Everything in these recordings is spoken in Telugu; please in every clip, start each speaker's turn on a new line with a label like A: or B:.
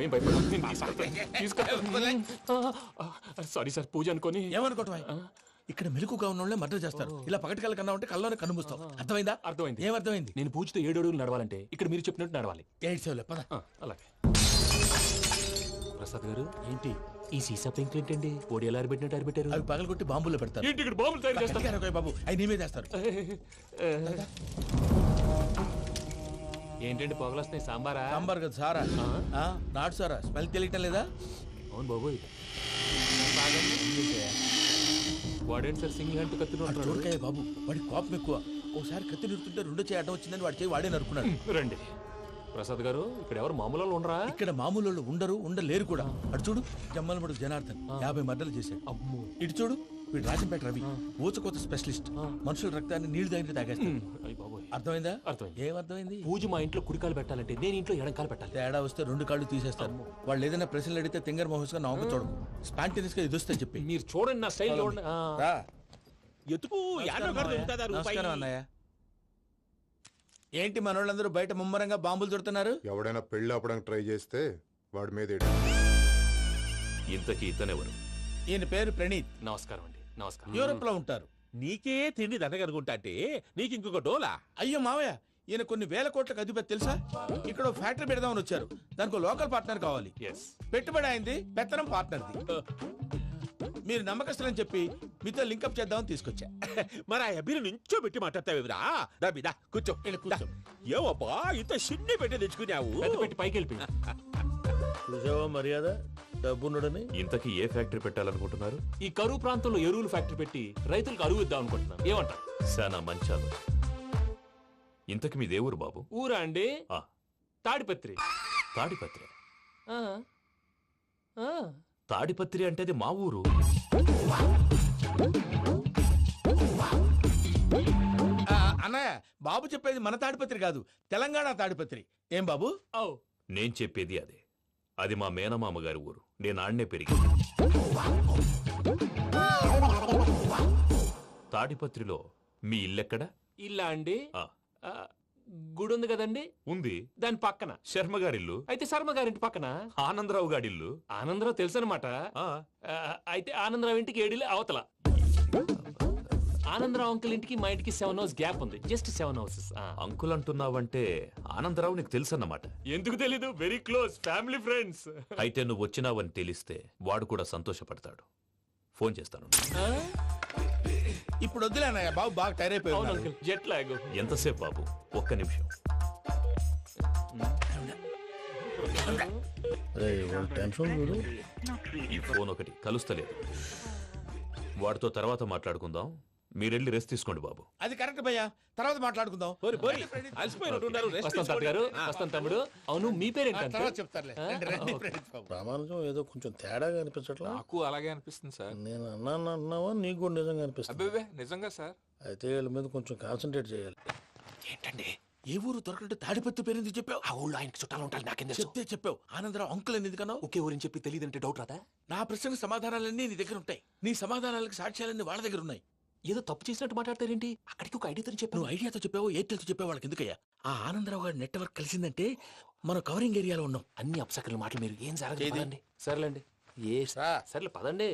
A: నువ్వేం భయపడవు. సారీ సార్, పూజ అనుకోని.
B: ఏమనుకోవటం? ఇక్కడ మెలకుగా ఉన్న వాళ్ళే మర్డర్ చేస్తారు. ఇలా పగటి కళ్ళ కన్నా ఉంటే కళ్ళలోనే కనుమూస్తావు. అర్థమైందా?
A: అర్థమైంది.
B: ఏమర్థమైంది?
A: నేను పూజతో 7 అడుగులు నడవాలంటే ఇక్కడ మీరు చెప్పినట్టు నడవాలి.
B: 8 సేవలే పద.
A: అలాగే. ప్రసాద్ గారు,
B: ఏంటి
A: ఈ సీసా పెంకులు ఏంటండి? పొడి ఎలా అరబెట్టినట్టు అరబెట్టారు?
B: అవి పగలగొట్టి బాంబుల్లో పెడతారు.
A: ఏంటి ఇక్కడ బాంబులు తయారు చేస్తారు?
B: గట్టిగా బాబు, అవి నీ మీద వేస్తారు.
A: ఏంటండి పొగలు వస్తున్నాయి? సాంబారా?
B: సాంబార్ కదా సారా. నాటు సారా. స్మెల్ తెలియటం లేదా?
A: అవును బాబోయ్. వాడేంటి సార్ సింగిల్ హ్యాండ్ కత్తి
B: చూడకాయ బాబు, వాడి కోపం ఎక్కువ. ఓసారి కత్తి నిరుతుంటే 2 చేయి అడ్డం వచ్చిందని వాడి చేయి వాడే నరుకున్నాడు.
A: రండి ప్రసాద్ గారు, ఇక్కడ ఎవరు మామూలు వాళ్ళు ఉండరా?
B: ఇక్కడ మామూలు వాళ్ళు ఉండరు, ఉండలేరు కూడా. అటు చూడు, జమ్మలమడుగు జనార్దన్ 50 మర్డర్లు చేశాడు.
A: అమ్మో.
B: ఇటు చూడు, వీడు రాజంపేట రవి ఊచకోత స్పెషలిస్ట్. మనుషుల రక్తాన్ని నీళ్లు దగ్గర తాగేస్తాడు. అర్థమైందా?
A: అర్థమైంది.
B: ఏమర్థమైంది?
A: పూజ మా ఇంట్లో కుడికాలు పెట్టాలంటే నేను ఇంట్లో ఎడంకాలు పెట్టాలి.
B: తేడా వస్తే 2 కాళ్ళు తీసేస్తారు. వాళ్ళు ఏదైనా ప్రశ్నలు అడిగితే తింగర్ మహోస్ గా నవ్వు చూడకు. స్పాంటినియస్ గా ఎదుస్తా చెప్పి.
A: మీరు చూడండి నా స్టైల్.
C: ఎతుకు.
B: నమస్కారం అన్నయ్య. ఏంటి మనోళ్ళందరూ బయట ముమ్మరంగా బాంబులు చుడుతున్నారు?
D: ఎవడైనా పెళ్లి ఆపడానికి ట్రై చేస్తే వాడి మీద.
C: ఇంతకీ ఇతనెవరు?
B: ఈయన పేరు ప్రణీత్.
A: నమస్కారం అండి. నమస్కారం.
B: యూరోప్ లో ఉంటారు.
C: నీకే తిండి దండగనుకుంటా అంటే నీకు ఇంకొక డోలా?
B: అయ్యో మావయ్య, ఈయన కొన్ని వేల కోట్లకు అధిపతి తెలుసా? ఇక్కడ ఫ్యాక్టరీ పెడదామని వచ్చారు. దానికి లోకల్ పార్ట్నర్ కావాలి. పెట్టుబడి అయింది, పెత్తనం పార్ట్నర్ది. మీరు నమ్మకస్తులని చెప్పి మీతో లింకప్ చేద్దామని తీసుకొచ్చా.
C: మరి ఆ అబ్బిని నుంచో పెట్టి మాట్లాడతావేమిరా? దాబిదా కూర్చో. ఏవబ్బా ఇంత చిన్ని పెట్టి తెచ్చుకున్నావు?
A: పెట్టి పైకి వెళ్ళి.
B: చూసావా మర్యాద, డబ్బున్నడని.
C: ఇంతకీ ఏ ఫ్యాక్టరీ పెట్టాలనుకుంటున్నారు?
A: ఈ కరువు ప్రాంతంలో ఎరువులు ఫ్యాక్టరీ పెట్టి రైతులకు అరువు ఇద్దాం అనుకుంటున్నాను. ఏమంటారు?
C: శానా మంచాలు. ఇంతకి మీ దేవురు బాబు?
A: ఊరా అండి? తాడిపత్రి.
C: తాడిపత్రి?
A: ఆ. ఆ.
C: తాడిపత్రి అంటే అది మా ఊరు.
B: అన్నయ్య, బాబు చెప్పేది మన తాడిపత్రి కాదు, తెలంగాణ తాడిపత్రి. ఏం బాబు?
C: నేను చెప్పేది అదే. అది మా మేనమామ గారి ఊరు. నేను ఆడనే పెరిగింది. తాడిపత్రిలో మీ ఇల్లెక్కడ?
A: ఇల్లా అండి? గుడి ఉంది కదండి?
C: ఉంది.
A: దాని పక్కన
C: శర్మ గారిల్లు.
A: అయితే శర్మ గారింటి పక్కన
C: ఆనందరావు గారిల్లు.
A: ఆనందరావు తెలుసు అనమాట. అయితే ఆనందరావు ఇంటికి 7 అవతల. ఆనందరావు అంకుల్ ఇంటికి మా ఇంటికి 7 హౌస్ గ్యాప్ ఉంది. Just 7 houses.
C: అంకుల్ అంటున్నావంటే ఆనందరావు నీకు తెలుసు అన్నమాట.
A: ఎందుకు తెలీదు? Very close family friends.
C: అయితే నువ్వు వచ్చినావని తెలిస్తే వాడు కూడా సంతోషపడతాడు. ఫోన్ చేస్తాను.
B: ఇప్పుడు వద్దులే అన్నయ్య, బాబు బాగా టైర్ అయిపోయాడు.
A: Jet lag.
C: ఎంతసేపు బాబు? ఒక్క నిమిషం. ఈ ఫోన్ ఒకటి కలుస్తలేదు. వాడితో తర్వాత మాట్లాడుకుందాం. మీరెళ్ళి రెస్ట్ తీసుకోండి బాబు.
B: అది కరెక్ట్ భయ్యా, తర్వాత మాట్లాడుకుందాం.
A: తమ్ముడు. అవును, మీ పేరేంటి?
E: ప్రామాణికం ఏదో కొంచెం తేడాగా అనిపించట్లా?
F: నాకు అలాగే అనిపిస్తుంది సార్.
E: నేను అన్నావా నీకు కూడా నిజంగా అనిపిస్తుంది?
F: అబ్బే నిజంగా సార్.
E: అయితే వీళ్ళ మీద కొంచెం కాన్సన్ట్రేట్ చేయాలి.
A: ఏంటండి
B: ఏ ఊరు దొరకట్టు తాడిపత్రి పేరు ఎందుకు చెప్పావు?
A: ఆ ఊళ్ళో ఆయనకి చుట్టాలు ఉంటారు. నాకేం
B: చెప్తే చెప్పావు. ఆనందరావు అంకుల్ అని ఎందుకన్నావు?
A: ఒకే ఊరిని చెప్పి తెలియదంటే డౌట్ రాదా?
B: నా ప్రశ్నకు సమాధానాలన్నీ నీ దగ్గర ఉంటాయి. నీ సమాధానాలకు సాక్ష్యాలన్నీ వాళ్ళ దగ్గర ఉన్నాయి.
A: ఏదో తప్పు చేసినట్టు మాట్లాడతారేంటి? అక్కడికి ఒక ఐడియాతో చెప్పావు.
B: నువ్వు ఐడియాతో చెప్పావు, ఎయిర్టెల్తో చెప్పావు, వాళ్ళకి ఎందుకయ్యా? ఆ ఆనందరావు గారి నెట్వర్క్ కలిసిందంటే మనం కవరింగ్ ఏరియాలో ఉన్నాం.
A: అన్ని అప్సకర్ల మాటలు మీరు ఏం జరగదండి. సర్లేండి. సర్లే పదండి.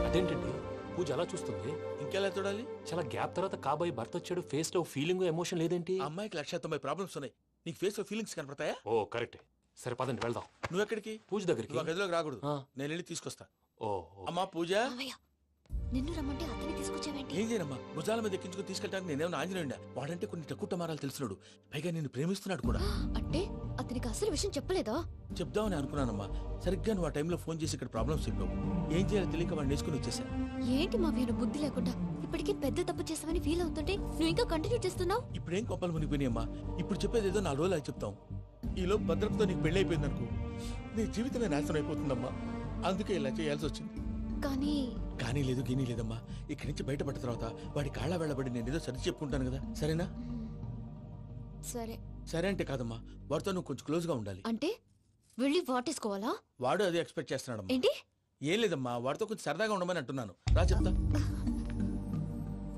A: అదేంటండి పూజ అలా చూస్తుంది?
B: ఇంకెలా చూడాలి?
A: చాలా గ్యాప్ తర్వాత కాబోయే భర్త వచ్చాడు. ఫేస్ లో ఫీలింగ్ ఎమోషన్ లేదేంటి?
B: అమ్మాయికి 190 ప్రాబ్లమ్స్ ఉన్నాయి. నీకు ఫేస్ లో ఫీలింగ్స్ కనపడతాయా?
A: ఓ కరెక్ట్. సరే పదండి వెళ్దాం.
B: నువ్వు ఎక్కడికి?
A: పూజ దగ్గరికి.
B: నువ్వు గదిలోకి రాకూడదు, నేను వెళ్ళి తీసుకొస్తా.
A: ఓ
B: అమ్మా పూజ.
G: నిన్ను రమ్మంటే అతన్ని తీసుకొచ్చావేంటి?
B: ఏం చేయనమ్మా, భుజాల మీద ఎక్కించుకుని తీసుకెళ్ళడానికి నేనేమన్నా ఆంజనేయుడా? వాడంటే కొన్ని తక్కువ టమారాలు తెలిసినాడు, పైగా నిన్ను ప్రేమిస్తున్నాడు కూడా.
G: అంటే అతనికి అసలు విషయం చెప్పలేదా?
B: చెప్దామని అనుకున్నానమ్మా. సరిగ్గా నువ్వు ఆ టైంలో ఫోన్ చేసి ఇక్కడ ప్రాబ్లమ్స్ చెప్పావు. ఏం చేయాలో తెలియక వాడిని నేర్చుకుని వచ్చేసా.
G: ఏంటి మా వీరు బుద్ధి లేకుండా ఇప్పటికీ పెద్ద తప్పు చేసావని ఫీల్ అవుతుంటే నువ్వు ఇంకా కంటిన్యూ చేస్తున్నావు?
B: ఇప్పుడేం కొప్పలు మునిగిపోయినాయమ్మా. ఇప్పుడు చెప్పేది ఏదో 4 రోజులు చెప్తాం. ఈలో భద్రతతో నీకు పెళ్లి అయిపోయింది అనుకో, నీ జీవితమే నాశనం అయిపోతుందమ్మా. అందుకే ఇలా చేయాల్సి వచ్చింది. కానీ లేదు గీనీ లేదమ్మా. ఇక్కడి నుంచి బయటపడ్డ తర్వాత వాడి కాళ్ళ వెళ్ళబడి నేను ఏదో సరి చెప్పుకుంటాను కదా, సరేనా?
G: సరే.
B: సరే అంటే కాదమ్మా, వాడితో నువ్వు కొంచెం క్లోజ్ గా ఉండాలి.
G: అంటే వెళ్ళి వాటేసుకోవాలా?
B: వాడు అదే ఎక్స్పెక్ట్ చేస్తున్నాడు.
G: ఏంటి?
B: ఏం లేదమ్మా, వాడితో కొంచెం సరదాగా ఉండమని అంటున్నాను. రా చెప్తా.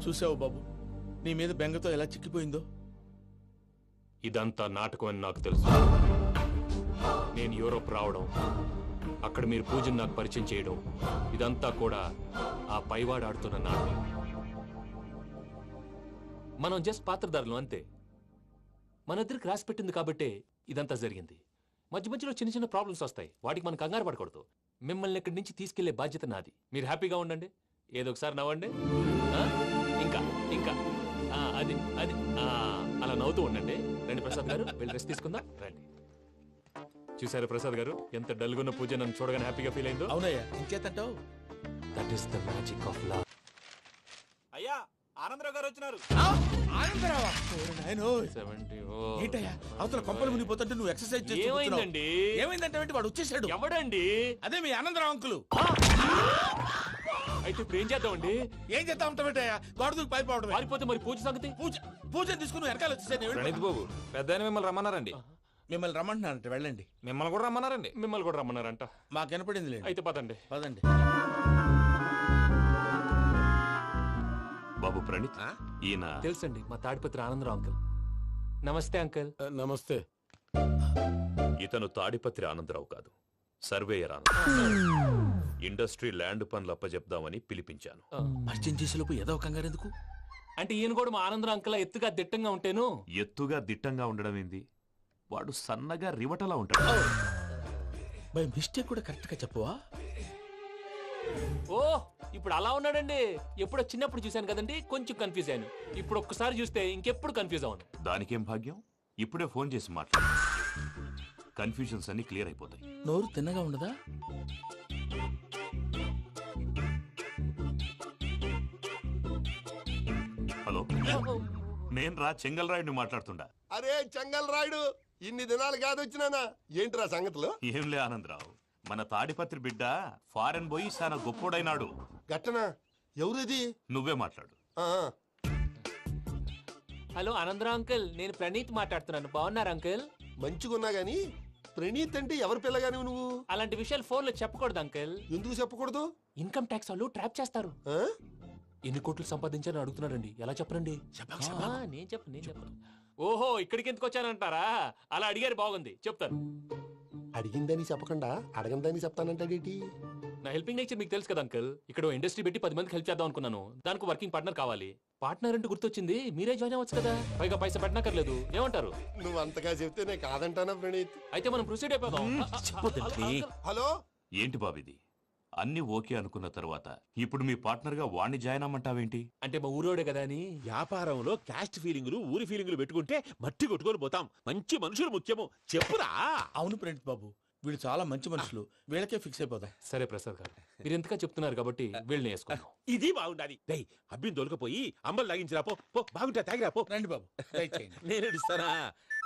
B: చూసావు బాబు, నీ మీద బెంగతో ఎలా చిక్కిపోయిందో.
A: ఇదంతా నాటకం అని నాకు తెలుసు. నేను యూరోప్ రావడం, అక్కడ మీరు పూజను నాకు పరిచయం చేయడం, ఇదంతా కూడా ఆ పైవాడు ఆడుతున్న నాటకం. మనం జస్ట్ పాత్రధారులు అంతే. మన ఇద్దరికి రాసి పెట్టింది కాబట్టే ఇదంతా జరిగింది. మధ్య మధ్యలో చిన్న చిన్న ప్రాబ్లమ్స్ వస్తాయి, వాటికి మనం కంగారు పడకూడదు. మిమ్మల్ని ఇక్కడి నుంచి తీసుకెళ్లే బాధ్యత నాది. మీరు హ్యాపీగా ఉండండి, ఏదో ఒకసారి నవ్వండి. ఆ? ఇంకా ఇంకా అది అది అలా నవ్వుతూ ఉండండి. రండి ప్రసాద్ గారు, వెళ్ళి రెస్ట్ తీసుకుందాం. రండి. చూసారు ప్రసాద్ గారు, ఎంత డల్గున్న పూజ నన్ను చూడగానే హ్యాపీగా ఫీల్ అయిందో.
B: అవునయ్యా, ఇంకేతంటావు?
A: That is the magic of love.
C: అయ్యా ఆనందరావు గారు వచ్చినారు.
B: ఆనందరావా? నాయనోయ్.
A: 70.
B: ఏంటయ్యా అవతల కొంపలు మునిగిపోతుంటే నువ్వు ఎక్సర్సైజ్ చేస్తూ కూర్చున్నావు.
A: ఏమైందండి?
B: ఏమైందంటే వాడు వచ్చేసాడు.
A: ఎవడండి?
B: అదే మీ ఆనందరావు అంకులు.
A: అయితే ఇప్పుడు ఏం చేద్దామండి?
B: ఏం చేస్తా ఉంటావేటయ్యా, గొడవకు పైపోవడం.
A: పారిపోతే మరి పూజ సంగతి?
B: పూజ తీసుకుని వెనకాల వచ్చేసాను.
F: ప్రణీత్ బాబు, పెద్ద ఆయన మిమ్మల్ని రమ్మన్నారండి.
B: మిమ్మల్ని రమ్మంటున్నారంట, వెళ్ళండి.
F: మిమ్మల్ని కూడా రమ్మన్నారండి.
A: మిమ్మల్ని కూడా రమ్మన్నారంట.
B: మాకు వినపడింది లేండి.
A: అయితే పదండి.
B: పదండి.
C: బాబు ప్రణీత్, ఈయన
A: తెలుసండి, మా తాడిపత్రి ఆనందరావు అంకుల్. నమస్తే అంకుల్.
E: నమస్తే.
C: ఇతను తాడిపత్రి ఆనందరావు కాదు, సర్వేయర్ ఆనందరావు. ఇండస్ట్రీ ల్యాండ్ పనులు అప్పచెప్దామని పిలిపించాను.
B: పరిచయం చేసేలోపు ఏదో కంగారు ఎందుకు?
A: అంటే ఈయన కూడా మా ఆనందరావు అంకుల్ ఎత్తుగా దిట్టంగా ఉంటేను.
C: ఎత్తుగా దిట్టంగా ఉండడం ఏంది, వాడు సన్నగా రివటలా ఉంటాడు.
B: బై మిస్టేక్ కూడా కరెక్ట్ గా చెప్పవా?
A: ఓ, ఇప్పుడు అలా ఉన్నాడండి. ఎప్పుడో చిన్నప్పుడు చూశాను కదండి, కొంచెం కన్ఫ్యూజ్ అయ్యాను. ఇప్పుడు ఒక్కసారి చూస్తే ఇంకెప్పుడు కన్ఫ్యూజ్ అవ్వను.
C: దానికేం భాగ్యం, ఇప్పుడే ఫోన్ చేసి మాట్లాడు. కన్ఫ్యూజన్స్ అన్ని క్లియర్ అయిపోతాయి.
B: నోరు తిన్నగా ఉండదా?
C: హలో, నేను రా చెంగల్రాయుడిని మాట్లాడుతుండా.
H: అరే చెంగల్ రాయుడు, ఇన్ని దినాలు కాదు వచ్చినానా? ఏంట్రా సంగతులు?
C: ఏంలే ఆనందరావు, మన తాడిపత్రి బిడ్డ ఫారెన్ పోయి చాలా గొప్పోడైనాడు.
H: గట్టనా? ఎవరిది?
C: నువ్వే మాట్లాడు.
H: ఆ,
A: హలో ఆనందరావు అంకుల్, నేను ప్రణీత్ మాట్లాడుతున్నాను. బాగున్నారు అంకుల్?
H: మంచిగున్నా గాని ప్రణీత్ అంటే ఎవరి పిల్లగాని నువ్వు?
A: అలాంటి విషయాలు ఫోన్లో చెప్పకూడదు అంకుల్.
H: ఎందుకు చెప్పకూడదు?
A: ఇన్కమ్ ట్యాక్స్ వాళ్ళు ట్రాప్ చేస్తారు.
H: ఆ?
A: ఎన్ని కోట్లు సంపాదించాలని అడుగుతున్నాడండి. ఎలా చెప్పరండి? నేను చెప్పను. ఓహో, ఇక్కడికి ఎందుకు వచ్చానంటారా? అలా అడిగారు, బాగుంది, చెప్తాను.
H: అడిగిందని చెప్పకుండా అడగందని చెప్తానంటాడేటి?
A: నా హెల్పింగ్ నేచర్ మీకు తెలుసు కదా అంకుల్. ఇక్కడ ఇండస్ట్రీ పెట్టి 10 మందికి హెల్ప్ చేద్దాం అనుకున్నాను. దానికి వర్కింగ్ పార్ట్నర్ కావాలి. పార్ట్నర్ అంటే గుర్తొచ్చింది, మీరే జాయిన్ అవ్వచ్చు కదా. పైగా పైసా పెట్టనక్కర్లేదు. ఏమంటారు?
H: నువ్వు అంతగా చెప్తే నేను కాదంటానా ప్రణీత్?
A: అయితే మనం ప్రొసీడ్ అయిపోదాం.
H: హలో,
C: ఏంటి బాబిది, అన్ని ఓకే అనుకున్న తర్వాత ఇప్పుడు మీ పార్ట్నర్ గా వాణ్ణి జాయిన్ అమ్మంటావేంటి?
A: అంటే మా ఊరోడే కదా అని.
C: వ్యాపారంలో క్యాస్ట్ ఫీలింగులు, ఊరి ఫీలింగులు పెట్టుకుంటే మట్టి కొట్టుకొని పోతాం. మంచి మనుషులు ముఖ్యము, చెప్పురా.
B: అవును ప్రణీత్ బాబు, వీళ్ళు చాలా మంచి మనుషులు, వీళ్ళకే ఫిక్స్ అయిపోదాం.
A: సరే ప్రసాద్ గారు, మీరు ఎంతగా చెప్తున్నారు కాబట్టి వీళ్ళని వేసుకుందాం.
C: ఇది బాగుండాలి. డై అబ్బిని దొలకపోయి అమ్మలు లాగించిరా పో. బాగుంటా తాగిరా పో.
B: రండి బాబు, దయచేయండి.
C: నేను ఇస్తానా?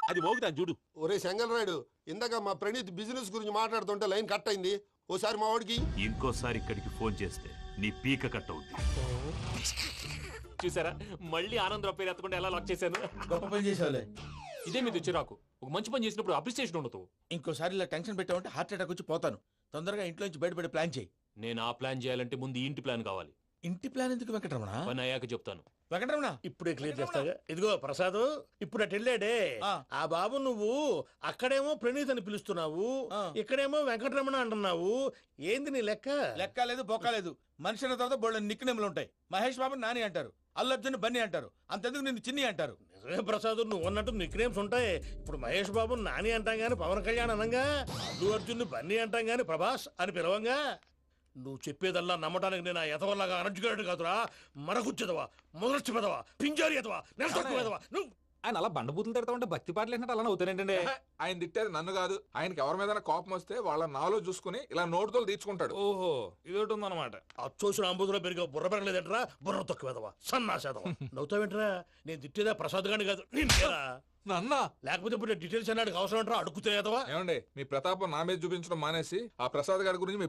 C: అది మోగుతాను చూడు.
H: ఒరే చెంగల్ రాయుడు, ఇందాక మా ప్రణీత్ బిజినెస్ గురించి మాట్లాడుతుంటే లైన్ కట్ అయింది. ఓసారి మా వాడికి.
C: ఇంకోసారి ఇక్కడికి ఫోన్ చేస్తే నీ పీక కట్ అవుద్ది.
A: చూసారా, మళ్ళీ ఆనందరావు పేరు ఎత్తకుండా ఎలా లాక్ చేశాను.
B: గొప్ప పని చేసేవాళ్ళే.
A: ఇదే మీద చిరాకు. ఒక మంచి పని చేసినప్పుడు అప్రిసియేషన్ ఉండదు.
B: ఇంకోసారి ఇలా టెన్షన్ పెట్టామంటే హార్ట్ అటాక్ వచ్చి పోతాను. తొందరగా ఇంట్లో నుంచి బయటపడే ప్లాన్ చేయి.
A: నేను ఆ ప్లాన్ చేయాలంటే ముందు ఈ ఇంటి ప్లాన్ కావాలి.
B: ఇంటి ప్లాన్ ఎందుకు వెంకటరమణ?
A: పని అయ్యాక చెప్తాను.
B: వెంకటరమణ
E: ఇప్పుడే క్లియర్ చేస్తాగా. ఇదిగో ప్రసాద్, ఇప్పుడు అటు వెళ్ళాడే
B: ఆ.
E: ఆ బాబు, నువ్వు అక్కడేమో ప్రణీత్ అని పిలుస్తున్నావు,
B: ఆ.
E: ఇక్కడేమో వెంకటరమణ అంటున్నావు. ఏంది నీ లెక్క?
B: లెక్క లేదు, బొక్క లేదు. మనిషి అన్న తర్వాత బోళ్ళ నిక్నెములు ఉంటాయి. మహేష్ బాబు నాని అంటారు, అల్లు అర్జున్ బన్నీ అంటారు, అంతెందుకు నిన్ను చిన్ని అంటారు.
E: నిజమే ప్రసాద్, నువ్వు అన్నట్టు నిక్నేమ్స్ ఉంటాయి. ఇప్పుడు మహేష్ బాబు నాని అంటాం గాని పవన్ కళ్యాణ్ అనంగా, అల్లు అర్జున్ బన్నీ అంటాం గాని ప్రభాస్ అని పిలవంగా. నువ్వు చెప్పేదల్లా నమ్మటానికి నేను ఎతవల్లాగా అనర్జుకేటెడ్ కాదురా. మరగుచ్చదవా, మొదలచ్చి పెదవా, పింజారి ఎదవా, నెలసొక్కు పెదవా. నువ్వు
F: ఆయన అలా బండబూతులు తిడతా ఉంటే భక్తి పాటలు ఏంటంటే అలా అవుతానేంటండి. ఆయన తిట్టేది నన్ను కాదు, ఆయనకి ఎవరి మీద కోపం వస్తే వాళ్ళ నాలో చూసుకుని ఇలా నోటుతో తీర్చుకుంటాడు.
E: ఓహో, ఇదొకటి ఉందన్నమాట. అచ్చోసిన అంబుధులో పెరిగే బుర్ర పెరగలేదంటరా, బుర్ర తొక్కు వెదవా, సన్నాసేదవా. నవ్వుతావేంట్రా? నేను తిట్టేదా ప్రసాద్ గాని కాదు, నిన్నేరా.
F: నన్నా
E: లేకపోతే ఇప్పుడు డీటెయిల్స్ అన్నాడు అవసరం అంటారా, అడుగుతాయేదవా.
F: ఏమండి, మీ ప్రతాపం నా మీద చూపించడం మానేసి ఆ ప్రసాద్ గారి గురించి మీ